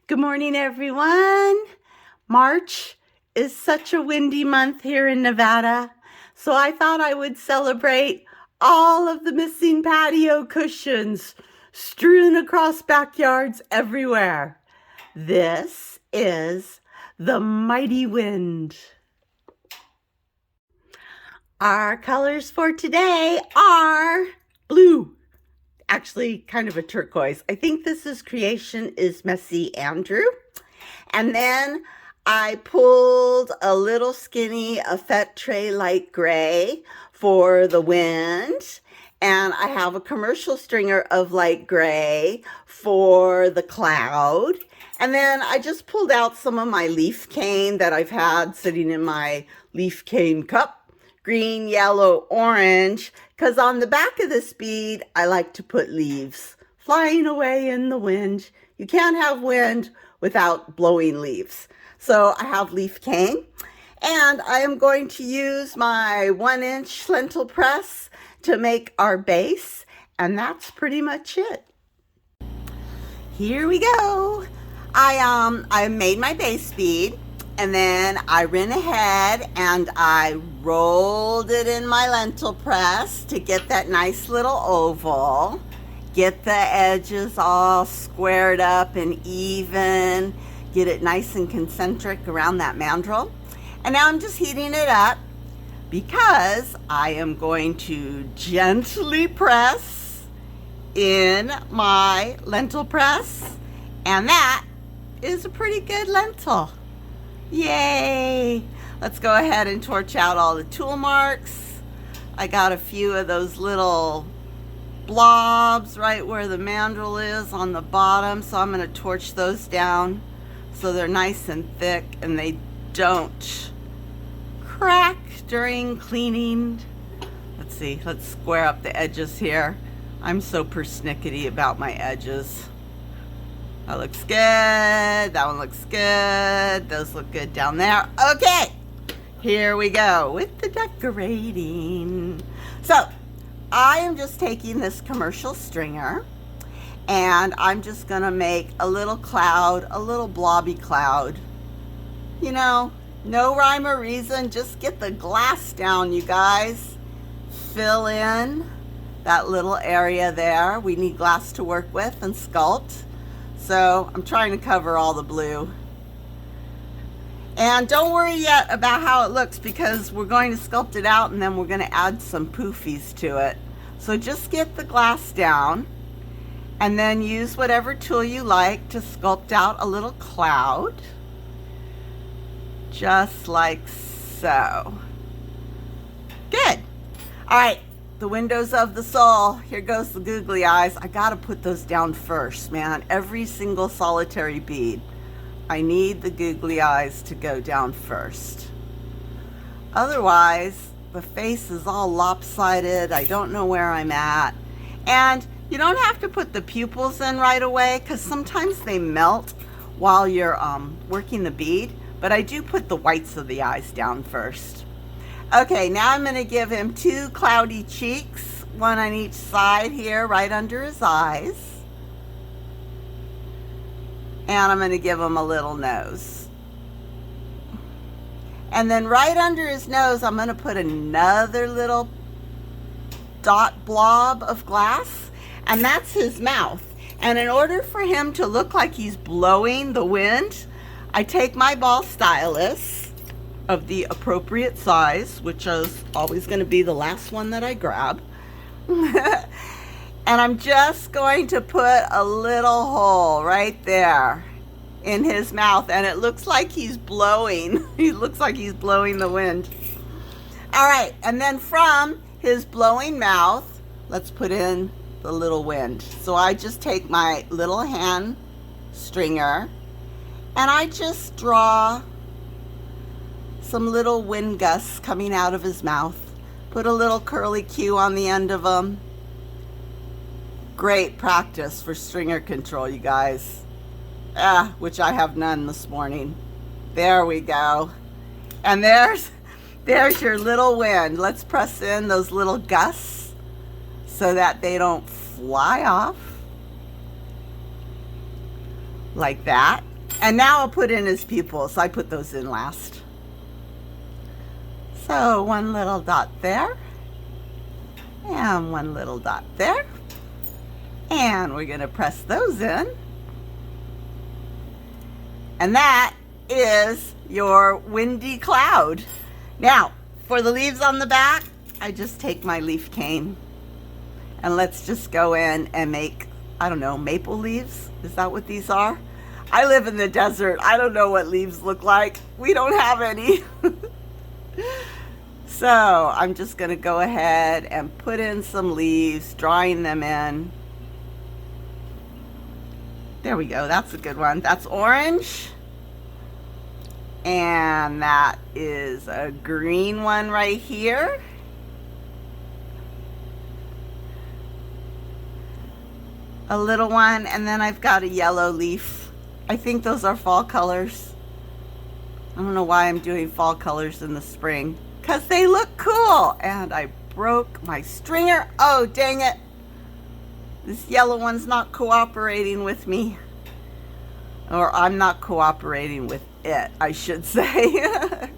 Good morning, everyone. March is such a windy month here in Nevada, so I thought I would celebrate all of the missing patio cushions strewn across backyards everywhere. This is the mighty wind. Our colors for today are blue. Actually, kind of a turquoise. I think this is Creation is Messy Andrew. And then I pulled a little skinny Effetre light gray for the wind. And I have a commercial stringer of light gray for the cloud. And then I just pulled out some of my leaf cane that I've had sitting in my leaf cane cup. Green, yellow, orange, because on the back of this bead, I like to put leaves flying away in the wind. You can't have wind without blowing leaves. So I have leaf cane, and I am going to use my 1-inch lentil press to make our base, and that's pretty much it. Here we go. I made my base bead. And then I ran ahead and I rolled it in my lentil press to get that nice little oval. Get the edges all squared up and even. Get it nice and concentric around that mandrel. And now I'm just heating it up because I am going to gently press in my lentil press. And that is a pretty good lentil. Yay! Let's go ahead and torch out all the tool marks. I got a few of those little blobs right where the mandrel is on the bottom, so I'm going to torch those down so they're nice and thick and they don't crack during cleaning. Let's see, let's square up the edges here. I'm so persnickety about my edges. That looks good. That one looks good. Those look good down there. Okay, here we go with the decorating. So I am just taking this commercial stringer and I'm just gonna make a little cloud, a little blobby cloud. You know, no rhyme or reason, just get the glass down, you guys. Fill in that little area there. We need glass to work with and sculpt. So I'm trying to cover all the blue. And don't worry yet about how it looks because we're going to sculpt it out and then we're going to add some poofies to it. So just get the glass down and then use whatever tool you like to sculpt out a little cloud. Just like so. Good. All right. The windows of the soul. Here goes the googly eyes. I gotta put those down first, man. Every single solitary bead. I need the googly eyes to go down first. Otherwise, the face is all lopsided. I don't know where I'm at. And you don't have to put the pupils in right away because sometimes they melt while you're working the bead. But I do put the whites of the eyes down first. Okay, now I'm going to give him 2 cloudy cheeks, one on each side here, right under his eyes. And I'm going to give him a little nose. And then right under his nose, I'm going to put another little dot blob of glass, and that's his mouth. And in order for him to look like he's blowing the wind, I take my ball stylus of the appropriate size, which is always going to be the last one that I grab. And I'm just going to put a little hole right there in his mouth, and it looks like he's blowing. He looks like he's blowing the wind. All right, and then from his blowing mouth, let's put in the little wind. So I just take my little hand stringer and I just draw some little wind gusts coming out of his mouth. Put a little curly Q on the end of them. Great practice for stringer control, you guys. Which I have none this morning. There we go. And there's your little wind. Let's press in those little gusts so that they don't fly off. like that. And now I'll put in his pupils. I put those in last. So one little dot there, and one little dot there, and we're going to press those in. And that is your windy cloud. Now, for the leaves on the back, I just take my leaf cane and let's just go in and make, I don't know, maple leaves? Is that what these are? I live in the desert. I don't know what leaves look like. We don't have any. So I'm just going to go ahead and put in some leaves, drawing them in. There we go. That's a good one. That's orange. And that is a green one right here. A little one, and then I've got a yellow leaf. I think those are fall colors. I don't know why I'm doing fall colors in the spring, because they look cool. And I broke my stringer. Oh, dang it. This yellow one's not cooperating with me. Or I'm not cooperating with it, I should say. A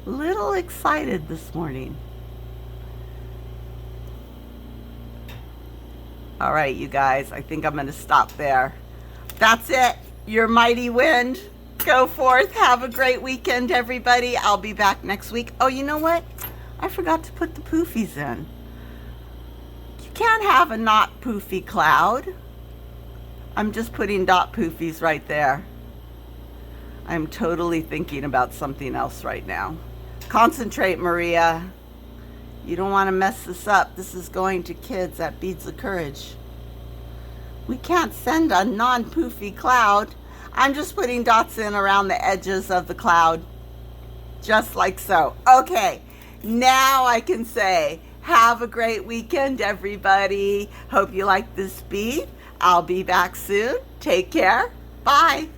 little excited this morning. All right, you guys, I think I'm going to stop there. That's it. Your mighty wind. Go forth. Have a great weekend, everybody. I'll be back next week. Oh, you know what? I forgot to put the poofies in. You can't have a not poofy cloud. I'm just putting dot poofies right there. I'm totally thinking about something else right now. Concentrate, Maria. You don't want to mess this up. This is going to kids at Beads of Courage. We can't send a non-poofy cloud. I'm just putting dots in around the edges of the cloud. Just like so. Okay, now I can say, have a great weekend, everybody. Hope you like this bead. I'll be back soon. Take care. Bye.